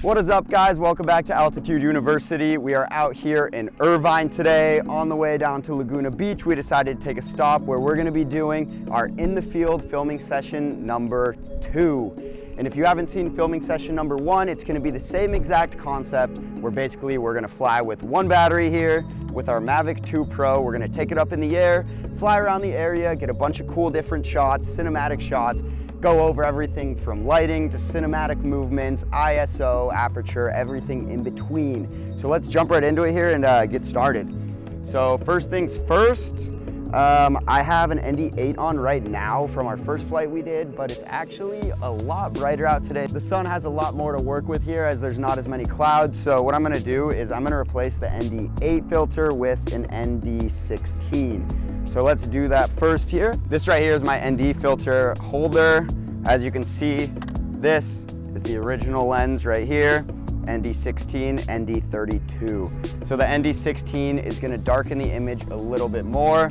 What is up, guys? Welcome back to Altitude University. We are out here in Irvine today. On the way down to Laguna Beach, we decided to take a stop where we're gonna be doing our in the field filming session number 2. And if you haven't seen filming session number 1, it's gonna be the same exact concept where basically we're gonna fly with one battery here with our Mavic 2 Pro. We're gonna take it up in the air, fly around the area, get a bunch of cool different shots, cinematic shots, go over everything from lighting to cinematic movements, ISO, aperture, everything in between. So let's jump right into it here and get started. So first things first, I have an ND8 on right now from our first flight we did, but it's actually a lot brighter out today. The sun has a lot more to work with here as there's not as many clouds. So what I'm gonna do is I'm gonna replace the ND8 filter with an ND16. So let's do that first here. This right here is my ND filter holder. As you can see, this is the original lens right here, ND16, ND32. So the ND16 is gonna darken the image a little bit more,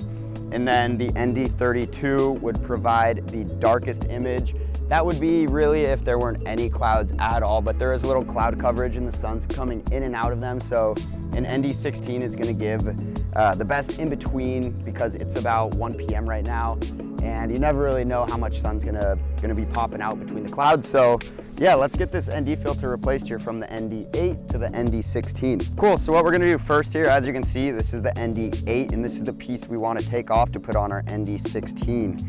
and then the ND32 would provide the darkest image. That would be really if there weren't any clouds at all, but there is a little cloud coverage and the sun's coming in and out of them. So an ND16 is gonna give the best in between because it's about 1 p.m. right now, and you never really know how much sun's gonna be popping out between the clouds. So yeah, let's get this ND filter replaced here from the ND8 to the ND16. Cool, so what we're gonna do first here, as you can see, this is the ND8, and this is the piece we wanna take off to put on our ND16.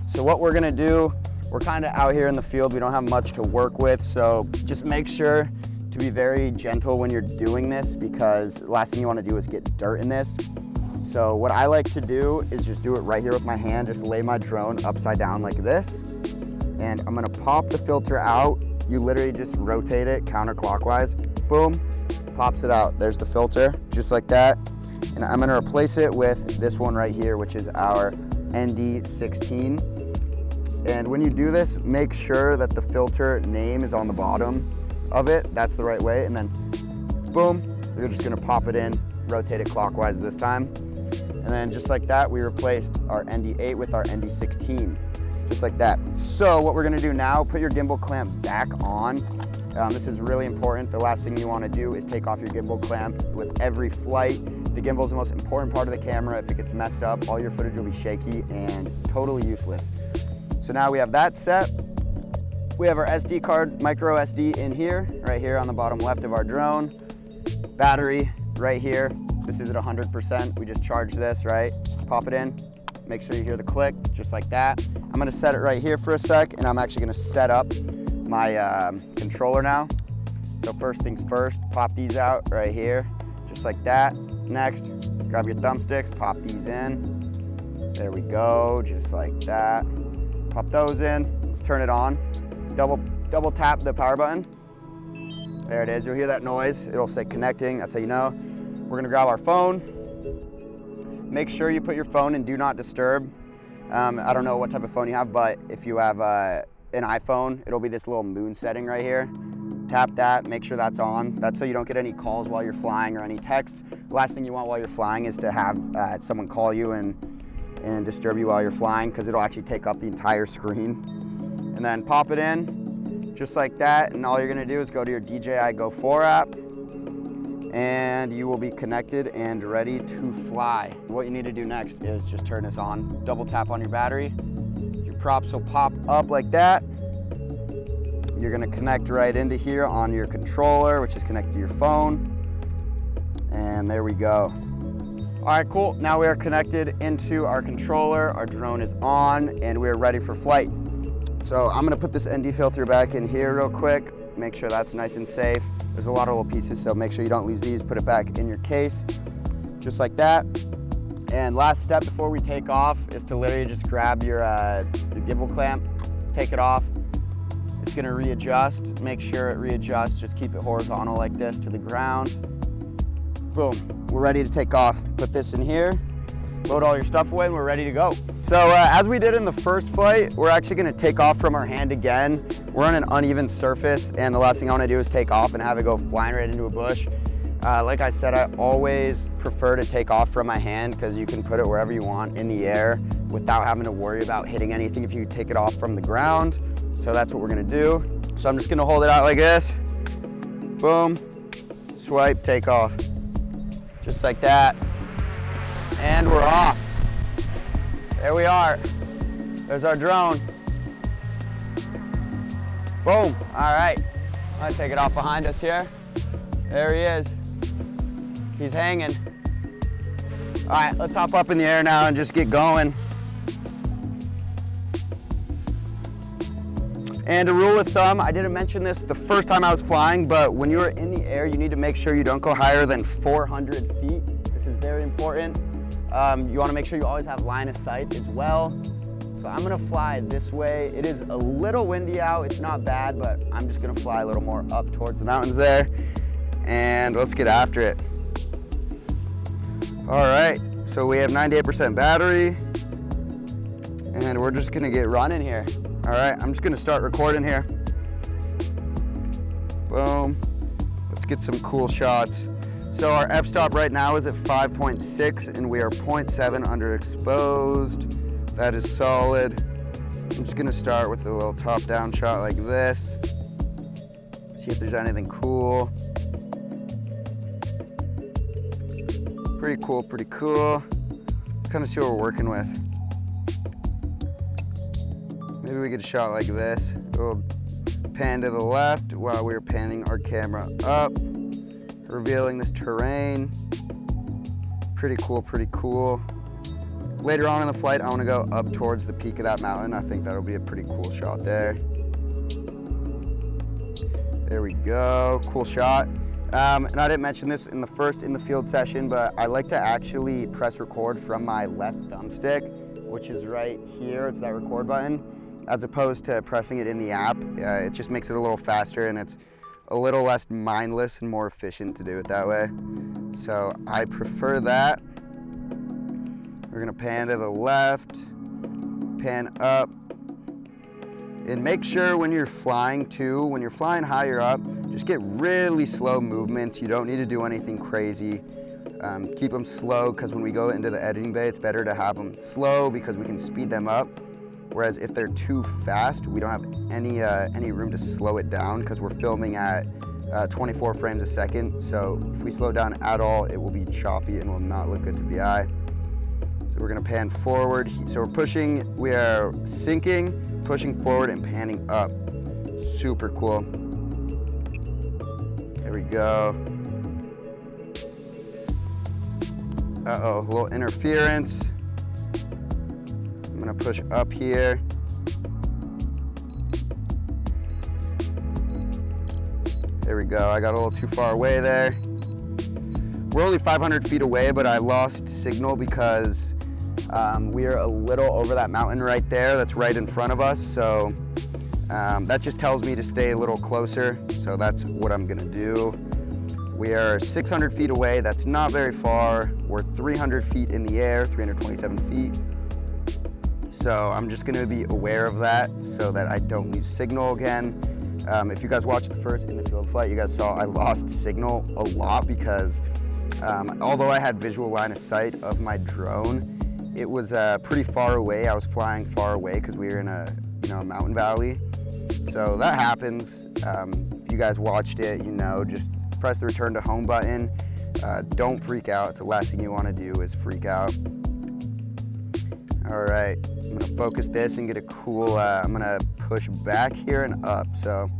So what we're gonna do, we're kinda out here in the field, we don't have much to work with, so just make sure to be very gentle when you're doing this because the last thing you wanna do is get dirt in this. So what I like to do is just do it right here with my hand, just lay my drone upside down like this. And I'm gonna pop the filter out. You literally just rotate it counterclockwise, boom, pops it out. There's the filter, just like that. And I'm gonna replace it with this one right here, which is our ND16. And when you do this, make sure that the filter name is on the bottom of it. That's the right way. And then boom, you're just gonna pop it in, rotate it clockwise this time. And then just like that, we replaced our ND8 with our ND16, just like that. So what we're gonna do now, put your gimbal clamp back on. This is really important. The last thing you wanna do is take off your gimbal clamp with every flight. The gimbal is the most important part of the camera. If it gets messed up, all your footage will be shaky and totally useless. So now we have that set. We have our SD card, micro SD in here, right here on the bottom left of our drone. Battery right here. This is at 100%. We just charged this, right? Pop it in, make sure you hear the click, just like that. I'm gonna set it right here for a sec, and I'm actually gonna set up my controller now. So first things first, pop these out right here, just like that. Next, grab your thumbsticks, pop these in. There we go, just like that. Pop those in, let's turn it on. Double tap the power button. There it is, you'll hear that noise. It'll say connecting, that's how you know. We're gonna grab our phone. Make sure you put your phone in do not disturb. I don't know what type of phone you have, but if you have an iPhone, it'll be this little moon setting right here. Tap that, make sure that's on. That's so you don't get any calls while you're flying or any texts. The last thing you want while you're flying is to have someone call you and disturb you while you're flying because it'll actually take up the entire screen. And then pop it in, just like that. And all you're gonna do is go to your DJI Go 4 app, and you will be connected and ready to fly. What you need to do next is just turn this on. Double tap on your battery. Your props will pop up like that. You're gonna connect right into here on your controller, which is connected to your phone. And there we go. All right, cool. Now we are connected into our controller. Our drone is on and we're ready for flight. So I'm gonna put this ND filter back in here real quick. Make sure that's nice and safe. There's a lot of little pieces, so make sure you don't lose these. Put it back in your case, just like that. And last step before we take off is to literally just grab your gimbal clamp, take it off. It's gonna readjust. Make sure it readjusts. Just keep it horizontal like this to the ground. Boom, we're ready to take off. Put this in here, load all your stuff away, and we're ready to go. So as we did in the first flight, we're actually gonna take off from our hand again. We're on an uneven surface, and the last thing I wanna do is take off and have it go flying right into a bush. Like I said, I always prefer to take off from my hand because you can put it wherever you want in the air without having to worry about hitting anything if you take it off from the ground. So that's what we're gonna do. So I'm just gonna hold it out like this. Boom, swipe, take off. Just like that. And we're off. There we are. There's our drone. Boom, all right. I'm gonna take it off behind us here. There he is. He's hanging. All right, let's hop up in the air now and just get going. And a rule of thumb, I didn't mention this the first time I was flying, but when you're in the air, you need to make sure you don't go higher than 400 feet. This is very important. You wanna make sure you always have line of sight as well. So I'm gonna fly this way. It is a little windy out, it's not bad, but I'm just gonna fly a little more up towards the mountains there. And let's get after it. All right, so we have 98% battery, and we're just gonna get running here. All right, I'm just gonna start recording here. Boom, let's get some cool shots. So our f-stop right now is at 5.6, and we are 0.7 underexposed. That is solid. I'm just gonna start with a little top-down shot like this. See if there's anything cool. Pretty cool, pretty cool. Let's kind of see what we're working with. Maybe we get a shot like this. We'll pan to the left while we're panning our camera up, revealing this terrain. Pretty cool, pretty cool. Later on in the flight, I want to go up towards the peak of that mountain. I think that'll be a pretty cool shot there. There we go, cool shot. And I didn't mention this in the first in the field session, but I like to actually press record from my left thumbstick, which is right here. It's that record button, as opposed to pressing it in the app. It just makes it a little faster, and it's a little less mindless and more efficient to do it that way. So I prefer that. We're gonna pan to the left, pan up, and make sure when you're flying too, when you're flying higher up, just get really slow movements. You don't need to do anything crazy. Keep them slow, because when we go into the editing bay, it's better to have them slow because we can speed them up. Whereas if they're too fast, we don't have any room to slow it down, because we're filming at 24 frames a second. So if we slow down at all, it will be choppy and will not look good to the eye. So we're gonna pan forward. So we are sinking, pushing forward, and panning up. Super cool. There we go. Uh-oh, a little interference. I'm gonna push up here. There we go, I got a little too far away there. We're only 500 feet away, but I lost signal because we're a little over that mountain right there that's right in front of us. So that just tells me to stay a little closer. So that's what I'm gonna do. We are 600 feet away. That's not very far. We're 300 feet in the air, 327 feet. So I'm just gonna be aware of that so that I don't lose signal again. If you guys watched the first in the field flight, you guys saw I lost signal a lot because although I had visual line of sight of my drone, it was pretty far away. I was flying far away because we were in a mountain valley. So that happens. If you guys watched it, just press the return to home button. Don't freak out. It's the last thing you want to do is freak out. All right, I'm gonna focus this and get a cool, I'm gonna push back here and up. So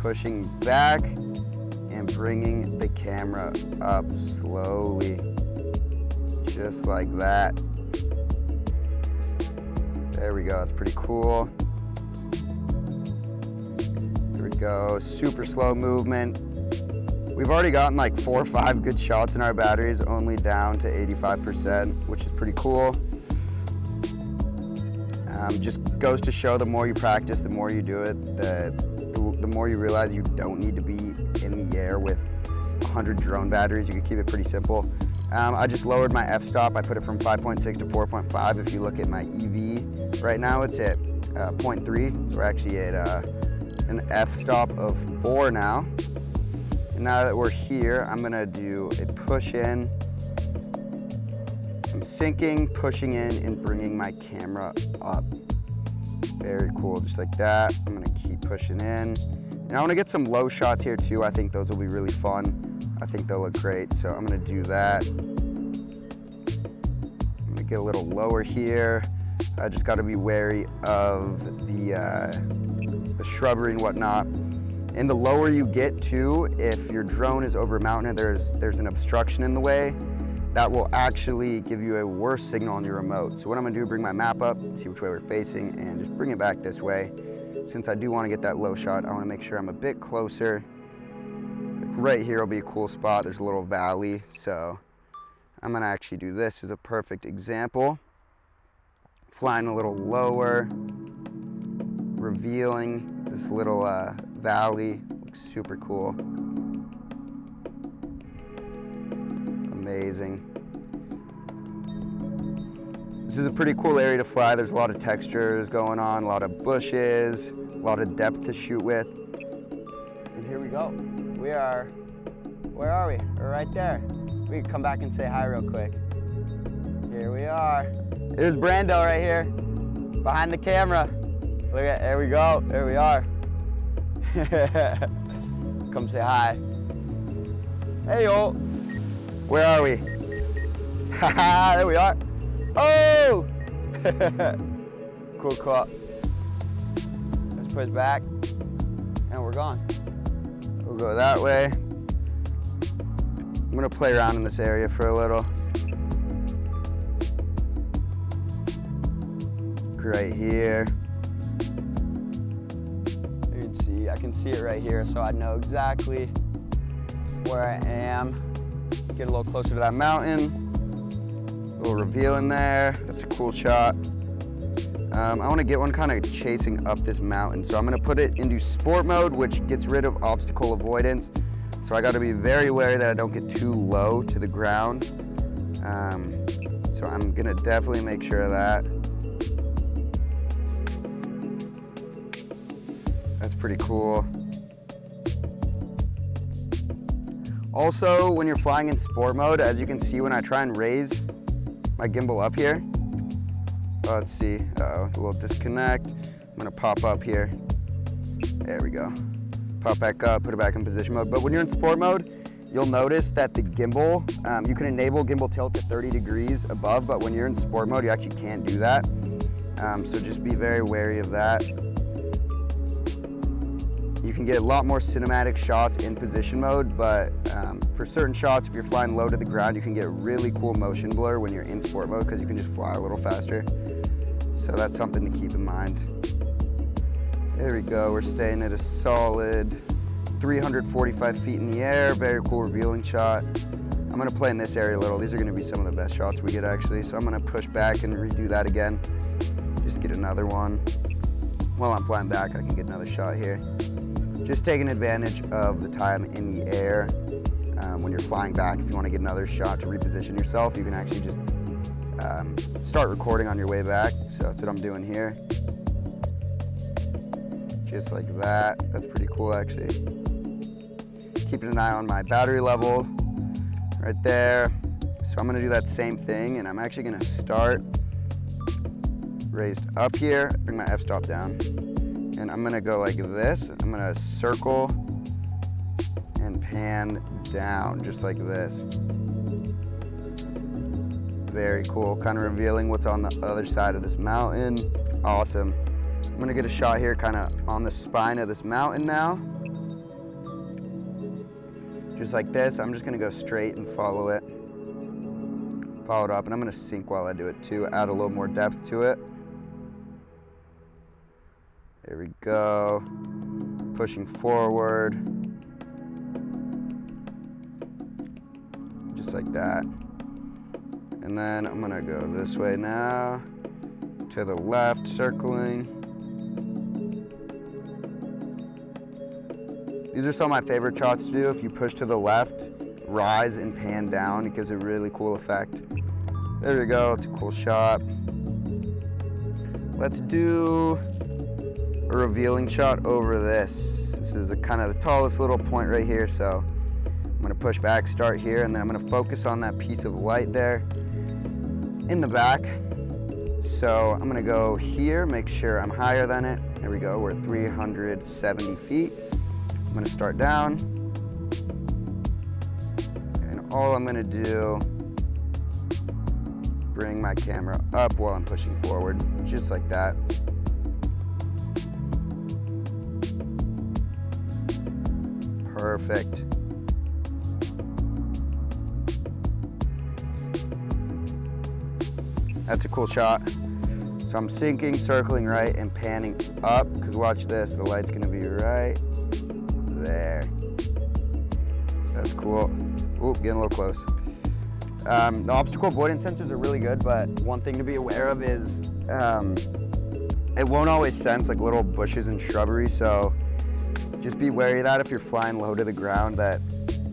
pushing back and bringing the camera up slowly, just like that. There we go, that's pretty cool. There we go, super slow movement. We've already gotten like 4 or 5 good shots in our batteries, only down to 85%, which is pretty cool. Just goes to show the more you practice, the more you do it, the more you realize you don't need to be in the air with 100 drone batteries. You can keep it pretty simple. I just lowered my f-stop. I put it from 5.6 to 4.5. If you look at my EV right now, it's at 0.3. So we're actually at an f-stop of 4 now. And now that we're here, I'm gonna do a push in. I'm sinking, pushing in, and bringing my camera up. Very cool, just like that. I'm gonna keep pushing in. And I want to get some low shots here too. I think those will be really fun. I think they'll look great, so I'm going to do that. I'm going to get a little lower here. I just got to be wary of the shrubbery and whatnot. And the lower you get too, if your drone is over a mountain and there's an obstruction in the way, that will actually give you a worse signal on your remote. So what I'm gonna do, bring my map up, see which way we're facing, and just bring it back this way. Since I do wanna get that low shot, I wanna make sure I'm a bit closer. Like right here will be a cool spot. There's a little valley, so I'm gonna actually do this as a perfect example. Flying a little lower, revealing this little valley. Looks super cool. Amazing. This is a pretty cool area to fly. There's a lot of textures going on, a lot of bushes, a lot of depth to shoot with. And here we go. Where are we? We're right there. We can come back and say hi real quick. Here we are. There's Brando right here, behind the camera. Look at, there we go, there we are. Come say hi. Hey yo, where are we? Haha, there we are. Oh! Cool cut. Let's push back, and we're gone. We'll go that way. I'm gonna play around in this area for a little. Right here. You can see, I can see it right here, so I know exactly where I am. Get a little closer to that mountain. A little reveal in there. That's a cool shot. I want to get one kind of chasing up this mountain, so I'm going to put it into sport mode, which gets rid of obstacle avoidance. So I got to be very wary that I don't get too low to the ground. So I'm going to definitely make sure of that. That's pretty cool. Also, when you're flying in sport mode, as you can see when I try and raise my gimbal up here, let's see, a little disconnect. I'm gonna pop up here. There we go. Pop back up, put it back in position mode. But when you're in sport mode, you'll notice that the gimbal, you can enable gimbal tilt to 30 degrees above, but when you're in sport mode, you actually can't do that. So just be very wary of that. You can get a lot more cinematic shots in position mode, but for certain shots, if you're flying low to the ground, you can get really cool motion blur when you're in sport mode because you can just fly a little faster. So that's something to keep in mind. There we go, we're staying at a solid 345 feet in the air. Very cool revealing shot. I'm gonna play in this area a little. These are gonna be some of the best shots we get actually. So I'm gonna push back and redo that again. Just get another one. While I'm flying back, I can get another shot here. Just taking advantage of the time in the air. When you're flying back, if you want to get another shot to reposition yourself, you can actually just start recording on your way back. So that's what I'm doing here. Just like that. That's pretty cool actually. Keeping an eye on my battery level right there. So I'm gonna do that same thing, and I'm actually gonna start raised up here, bring my f-stop down. And I'm gonna go like this. I'm gonna circle and pan down, just like this. Very cool, kind of revealing what's on the other side of this mountain. Awesome. I'm gonna get a shot here kind of on the spine of this mountain now. Just like this, I'm just gonna go straight and follow it. Follow it up, and I'm gonna sync while I do it too, add a little more depth to it. There we go, pushing forward, just like that. And then I'm gonna go this way now, to the left, circling. These are some of my favorite shots to do. If you push to the left, rise and pan down, it gives a really cool effect. There we go, it's a cool shot. Let's do a revealing shot over this. This is kind of the tallest little point right here, so I'm gonna push back, start here, and then I'm gonna focus on that piece of light there in the back. So I'm gonna go here, make sure I'm higher than it. There we go, we're at 370 feet. I'm gonna start down, and all I'm gonna do, bring my camera up while I'm pushing forward, just like that. Perfect. That's a cool shot. So I'm sinking, circling right, and panning up, because watch this, the light's gonna be right there. That's cool. Ooh, getting a little close. The obstacle avoidance sensors are really good, but one thing to be aware of is it won't always sense like little bushes and shrubbery, so just be wary of that if you're flying low to the ground, that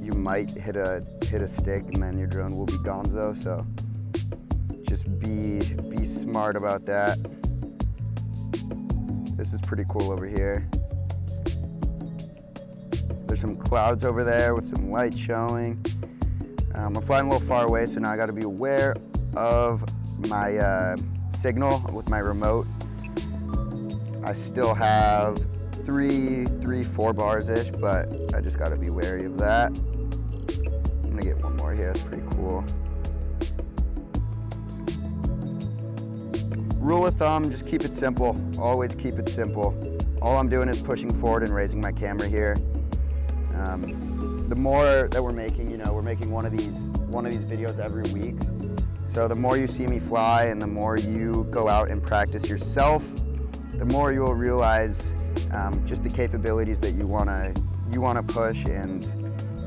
you might hit a stick and then your drone will be gonzo, so just be smart about that. This is pretty cool over here. There's some clouds over there with some light showing. I'm flying a little far away, so now I got to be aware of my signal with my remote. I still have 4 bars-ish, but I just got to be wary of that. I'm gonna get one more here, that's pretty cool. Rule of thumb, just keep it simple. Always keep it simple. All I'm doing is pushing forward and raising my camera here. The more that we're making, you know, we're making one of these videos every week. So the more you see me fly and the more you go out and practice yourself, the more you'll realize just the capabilities that you wanna push, and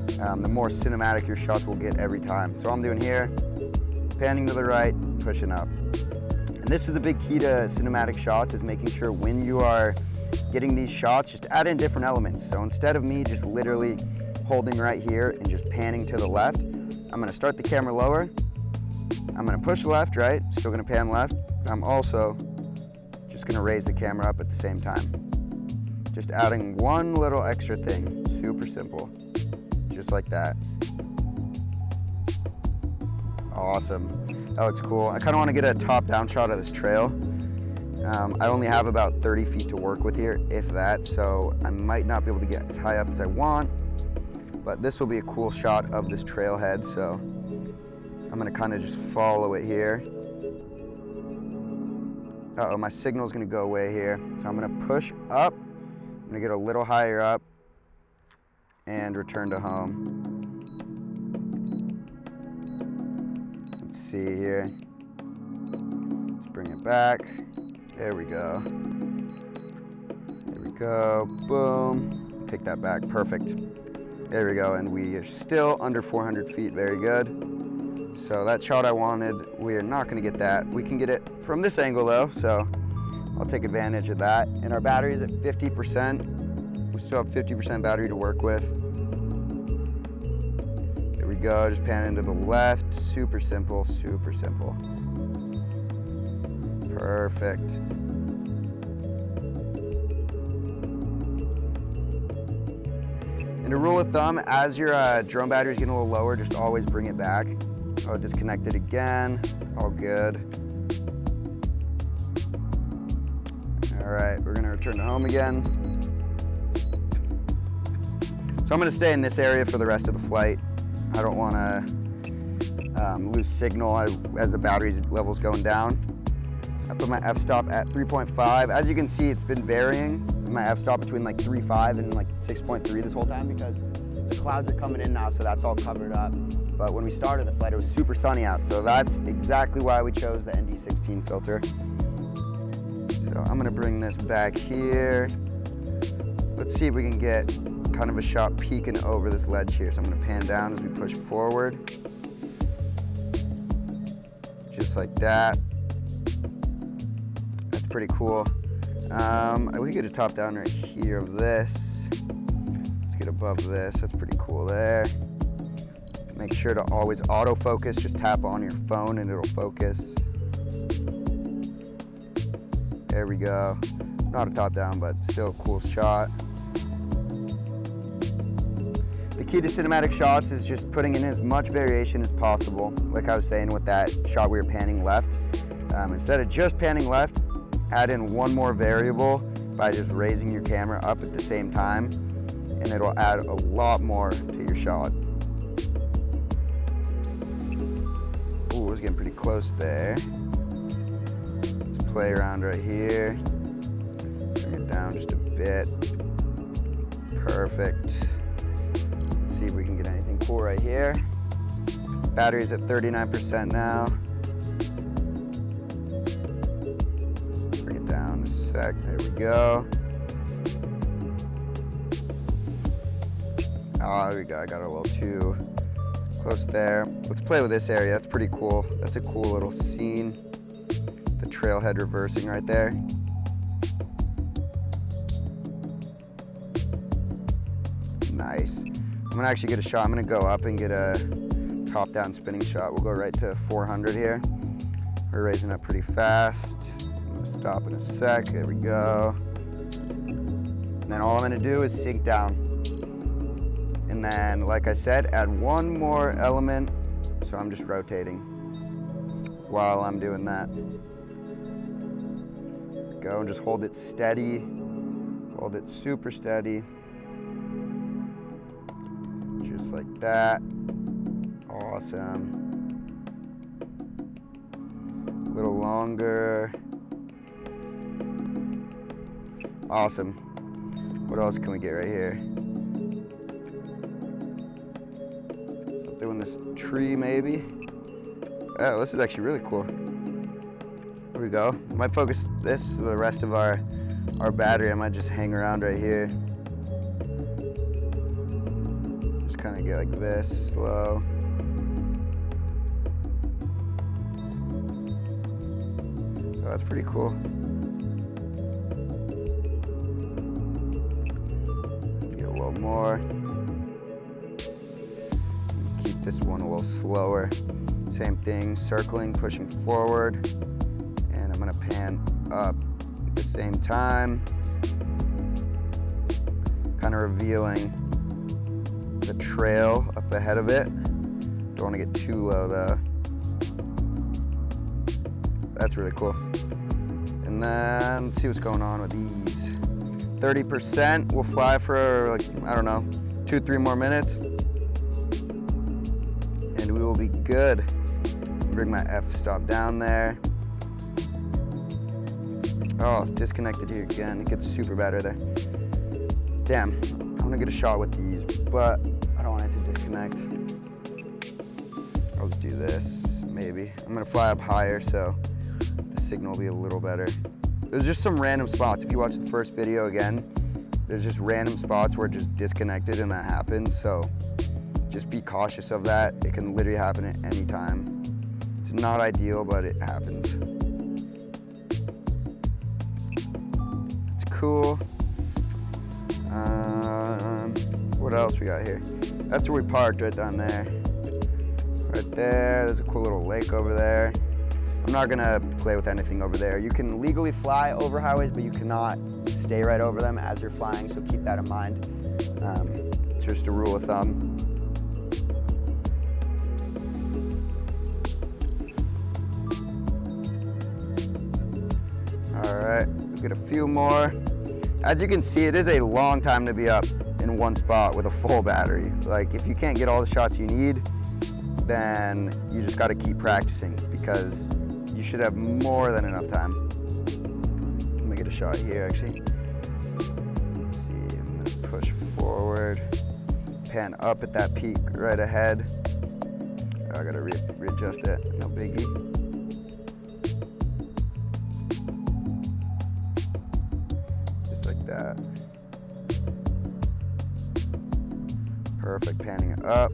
the more cinematic your shots will get every time. So all I'm doing here, panning to the right, pushing up. And this is a big key to cinematic shots, is making sure when you are getting these shots, just add in different elements. So instead of me just literally holding right here and just panning to the left, I'm gonna start the camera lower, I'm gonna push left, right, still gonna pan left. I'm also just gonna raise the camera up at the same time. Just adding one little extra thing, super simple, just like that. Awesome, that looks cool. I kinda wanna get a top-down shot of this trail. I only have about 30 feet to work with here, if that, so I might not be able to get as high up as I want, but this will be a cool shot of this trailhead, so I'm gonna kinda just follow it here. Uh-oh, my signal's gonna go away here, so I'm gonna push up, I'm gonna get a little higher up, and return to home. Let's see here. Let's bring it back. There we go. There we go, boom. Take that back, perfect. There we go, and we are still under 400 feet, very good. So that shot I wanted, we are not gonna get that. We can get it from this angle though, so I'll take advantage of that. And our battery is at 50%. We still have 50% battery to work with. There we go, just pan into the left. Super simple, super simple. Perfect. And a rule of thumb, as your drone battery is getting a little lower, just always bring it back. I'll disconnect it again, all good. All right, we're gonna return to home again. So I'm gonna stay in this area for the rest of the flight. I don't wanna lose signal as the battery level's going down. I put my f-stop at 3.5. As you can see, it's been varying. My f-stop between like 3.5 and like 6.3 this whole time, because the clouds are coming in now, so that's all covered up. But when we started the flight, it was super sunny out, so that's exactly why we chose the ND16 filter. So I'm gonna bring this back here. Let's see if we can get kind of a shot peeking over this ledge here. So I'm gonna pan down as we push forward. Just like that. That's pretty cool. We get a top down right here of this. Let's get above this, that's pretty cool there. Make sure to always autofocus, just tap on your phone and it'll focus. There we go. Not a top down, but still a cool shot. The key to cinematic shots is just putting in as much variation as possible. Like I was saying with that shot we were panning left. Instead of just panning left, add in one more variable by just raising your camera up at the same time. and it'll add a lot more to your shot. Ooh, it's getting pretty close there. Let's play around right here. Bring it down just a bit. Perfect. Let's see if we can get anything cool right here. Battery's at 39% now. Bring it down a sec. There we go. Oh, there we go. I got a little too close there. Let's play with this area. That's pretty cool. That's a cool little scene. The trailhead reversing right there. Nice. I'm gonna actually get a shot. I'm gonna go up and get a top-down spinning shot. We'll go right to 400 here. We're raising up pretty fast. I'm gonna stop in a sec. There we go. And then all I'm gonna do is sink down. And then, like I said, add one more element. So I'm just rotating while I'm doing that. Go and just hold it steady. Hold it super steady. Just like that. Awesome. A little longer. Awesome. What else can we get right here? So doing this tree maybe. Oh, this is actually really cool. There we go. I might focus this for the rest of our battery. I might just hang around right here. Just kind of get like this, slow. Oh, that's pretty cool. Get a little more. Keep this one a little slower. Same thing, circling, pushing forward. And I'm gonna pan up at the same time. Kind of revealing the trail up ahead of it. Don't want to get too low though. That's really cool. And then let's see what's going on with these. 30%, we'll fly for like, I don't know, 2-3 more minutes. And we will be good. Bring my f-stop down there. Oh, disconnected here again. It gets super bad right there. Damn, I want to get a shot with these, but I don't want it to disconnect. I'll just do this, maybe. I'm gonna fly up higher, so the signal will be a little better. There's just some random spots. If you watch the first video again, there's just random spots where it just disconnected and that happens, so just be cautious of that. It can literally happen at any time. It's not ideal, but it happens. It's cool. What else we got here? That's where we parked, right down there. Right there, there's a cool little lake over there. I'm not gonna play with anything over there. You can legally fly over highways, but you cannot stay right over them as you're flying, so keep that in mind. It's just a rule of thumb. All right, we'll get a few more. As you can see, it is a long time to be up in one spot with a full battery. Like, if you can't get all the shots you need, then you just gotta keep practicing, because you should have more than enough time. I'm gonna get a shot here, actually. Let's see, I'm gonna push forward, pan up at that peak right ahead. I gotta readjust it, no biggie. Just like that. Perfect, panning it up.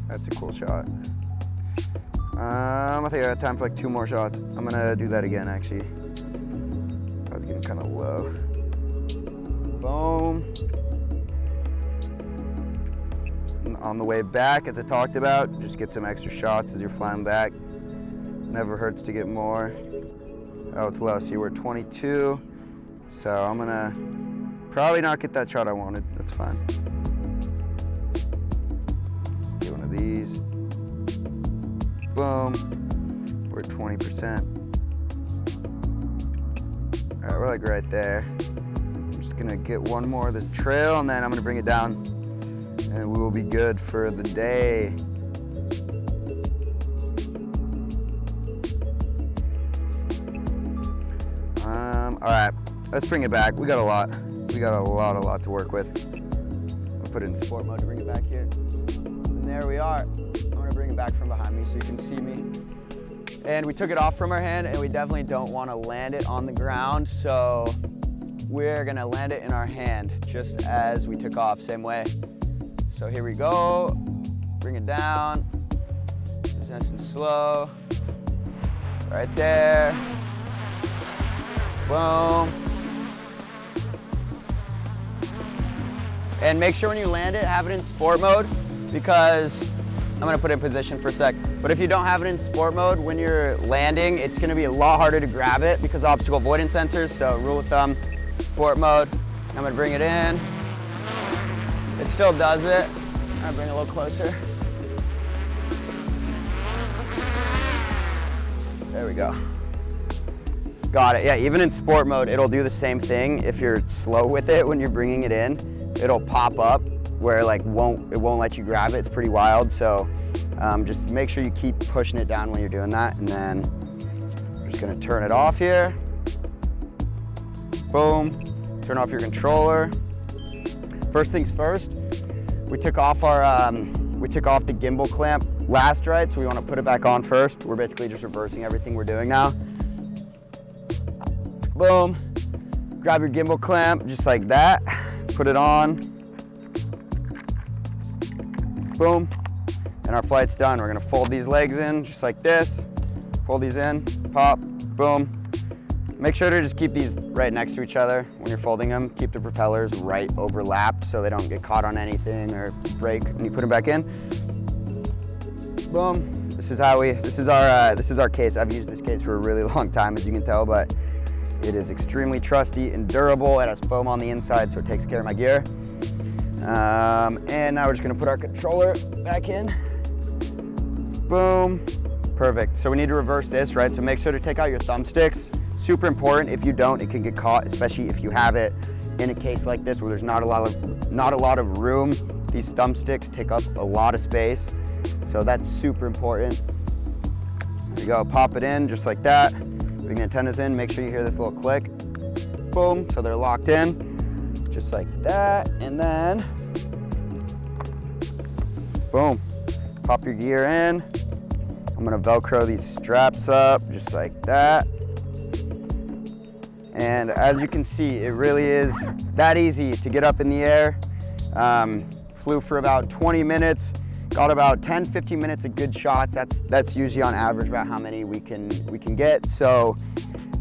That's a cool shot. I think I have time for like 2 more shots. I'm gonna do that again, actually. I was getting kind of low. Boom. And on the way back, as I talked about, just get some extra shots as you're flying back. Never hurts to get more. Oh, it's low. See, we're at 22. So I'm gonna probably not get that shot I wanted. That's fine. Get one of these. Boom. We're at 20%. All right, we're like right there. I'm just gonna get one more of this trail and then I'm gonna bring it down and we will be good for the day. All right, let's bring it back. We got a lot to work with. I'll put it in sport mode to bring it back here. And there we are. I'm gonna bring it back from behind me so you can see me. And we took it off from our hand and we definitely don't wanna land it on the ground, so we're gonna land it in our hand just as we took off, same way. So here we go, bring it down, nice and slow, right there, boom. And make sure when you land it, have it in sport mode, because I'm gonna put it in position for a sec. But if you don't have it in sport mode, when you're landing, it's gonna be a lot harder to grab it because of obstacle avoidance sensors. So rule of thumb, sport mode. I'm gonna bring it in. It still does it. I'm gonna bring it a little closer. There we go. Got it. Yeah, even in sport mode, it'll do the same thing. If you're slow with it when you're bringing it in, it'll pop up where like it won't let you grab it. It's pretty wild. So just make sure you keep pushing it down when you're doing that. And then I'm just gonna turn it off here. Boom. Turn off your controller. First things first, we took off the gimbal clamp last, right? So we want to put it back on first. We're basically just reversing everything we're doing now. Boom. Grab your gimbal clamp just like that. Put it on. Boom. And our flight's done. We're gonna fold these legs in just like this. Fold these in, pop, boom. Make sure to just keep these right next to each other when you're folding them. Keep the propellers right overlapped so they don't get caught on anything or break when you put them back in. Boom. This is our case. I've used this case for a really long time, as you can tell, but it is extremely trusty and durable. It has foam on the inside, so it takes care of my gear. And now we're just gonna put our controller back in. Boom. Perfect. So we need to reverse this, right? So make sure to take out your thumbsticks. Super important. If you don't, it can get caught, especially if you have it in a case like this where there's not a lot of room. These thumbsticks take up a lot of space, so that's super important. There you go. Pop it in just like that. Bring the antennas in. Make sure you hear this little click. Boom. So they're locked in, just like that. And then, boom. Pop your gear in. I'm gonna Velcro these straps up just like that. And as you can see, it really is that easy to get up in the air. Flew for about 20 minutes, got about 10-15 minutes of good shots. That's usually on average about how many we can get. So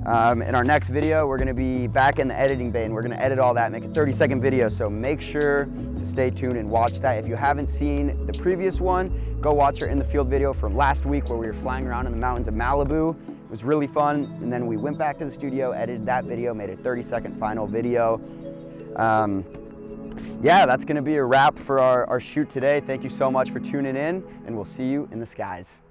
in our next video, we're gonna be back in the editing bay and we're gonna edit all that, make a 30-second video. So make sure to stay tuned and watch that. If you haven't seen the previous one, go watch our in the field video from last week where we were flying around in the mountains of Malibu. It was really fun. And then we went back to the studio, edited that video, made a 30-second final video. Yeah, that's gonna be a wrap for our shoot today. Thank you so much for tuning in and we'll see you in the skies.